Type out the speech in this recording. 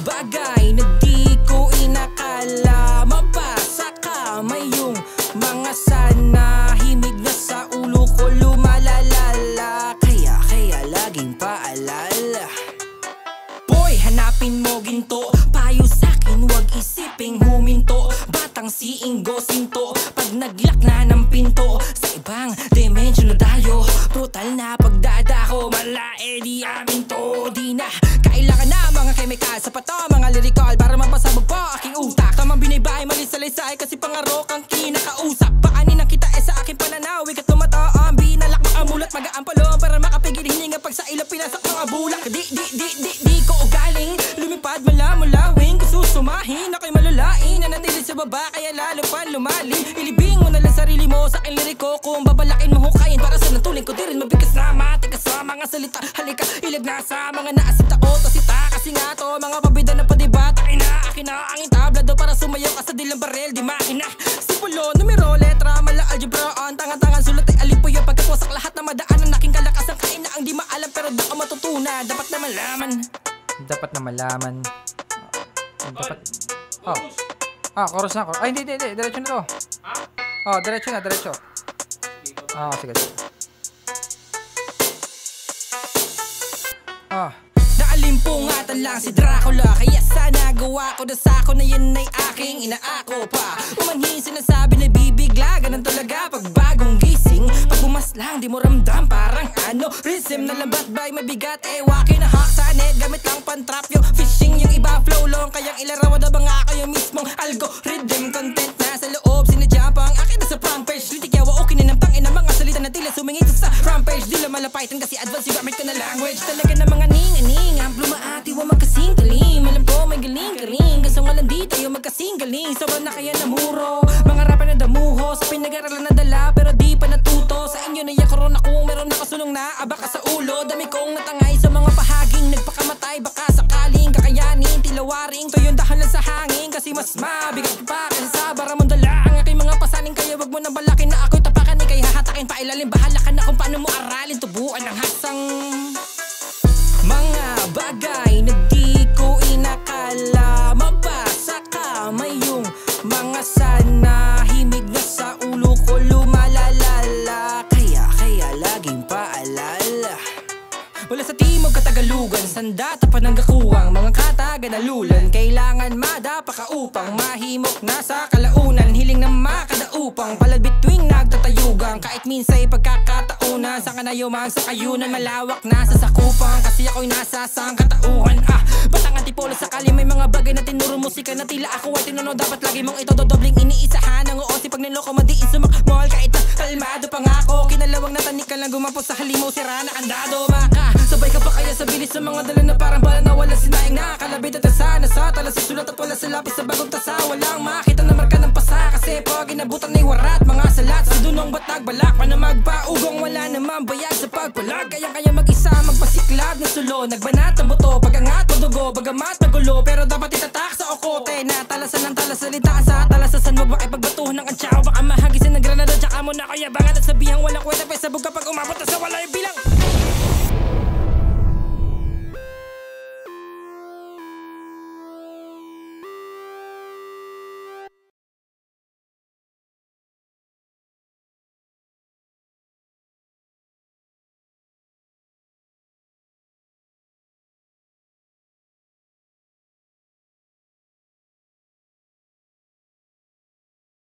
bagay na di ko inakala, mabasa kamay yung mga sana, himig na sa ulo ko lumalalala, kaya laging paalala. Boy, hanapin mo ginto, payo sa'kin wag isiping huminto, batang si Ingo Sinto, pag naglak na ng pinto, sa ibang dimensyon na tayo, brutal na pagdadako, malae di amin to, di na kailangan na mga chemical, sa pato mga lyrical, para mapasabog po aking utak, tamang binaybay, malisalaysay, kasi pangarok ang kinakausap, paanin ang kita sa aking pananaw, ikat tumataang binalak, makamulat, mag-aampalong, para makapigil hininga pag sa ilaw pinasak mga bulak, di ko ugaling, lumipad mula-mulawing, kususumahin, ako'y malulain, nanatili sa baba, kaya lalo pa lumalim, ilibing mo na lang sarili mo sa aking liriko, kung babalakin mo hukayin, para sa natuling ko di rin mabigas na matigas sa mga salita, halika, ilag na sa mga naasita o tasita, kasi nga to, mga pabida na padibata, akin na ang entablado, para sumayaw ka sa dilang barel, di makina, sipulo, numero, letra, mala, algebraan, tangan-tangan, sulat ay alipuyo, pagkatwasak lahat na madaanan, aking kalakasan, kain na ang di maalam, pero da ka matutunan, dapat na malaman. Dapat na malaman. Dapat... Oh. Chorus na. Ay, hindi. Diretso na to. Oh, diretso na. Sige. Naalimpungatan lang si Dracula, kaya sana gawa ko na sako na yan ay aking inaako pa. Umanhin sinasabi na bibigla, ganun talaga pag bagong gising, pag bumaslang di mo ramdam parang ano, rhythm na lambat bay mabigat, wakin na hak sa net, gamit lang pantrap yung fishing, yung iba flow long, kayang ilarawan na ba nga kayo mismong algorithm, content na sa loob, sinadya pa ang akin na sa front page, litikyawa o kininampang ina mga salita na tila sumingit sa rampage, di lang malapaitan kasi advance yung gamit ko na language, talaga na mga ning ang pluma-ati wa magkasing talim, alam ko may galing ka rin, kaso nga lang di tayo magkasing galing, sobrang na kaya namuro, mga rapper na damuho, sa pinag-aralan na dala pero di pa natuto, sa inyo na yung corona kung meron nakasulong na abaka sa ulo, dami kong natangay sa mga pahaging nagpakamatay, baka sakaling kakayanin, tilawaring to yung dahan lang sa hangin, kasi mas mabigat pa kasi sa baramong dala ang aking mga pasaning, kaya wag mo nang balakin na ako'y tapakan, kaya hatakin pa ilalim, bahala ka na kung paano mo aralin, tubuan ng hasang mga bagay na di ko inakala, mabasa kamay yung mga sana, himig na sa ulo ko lumalalala, kaya laging paalala. Wala sa timog katagalugan, sandata pa ng gakuwang, mga kataganalulan, kailangan madapa ka upang mahimok na sa kalaunan, hiling na makadaupang, palad bituing nagtatayugang, kahit minsa'y pagkakataunan, sa kanayumang sa kayunan, malawak na sa sakupan, kasi ako'y nasa sangkatauhan, batang antipolo sakali may mga bagay na tinuro musika na tila ako ay tinuno, dapat lagi mong ito dodobling iniisahan, ang oosi pag niloko madiin sumakmol, kahit na kalmado pa nga ako, kinalawang natanik ka lang gumapos sa halimaw, sira na kandado, sabay ka pa kaya sa bilis ng mga dala na parang bala na wala sinaing, nakakalabit at asa, nasa tala sa sulat at wala sa lapis sa bagong tasa, walang makita na marka ng pasa, kasi pag inabutan ay warat, mga salat sa dunong ba't nagbalak pa na magpaugong, wala naman bayag sa pagpalag, kaya mag-isa magpasiklab ng sulo, nagbanat ang buto, pagangat madugo, bagamat magulo, pero dapat itatak sa okote, na talasan ng talasalita sa talasasan, wag makipagbato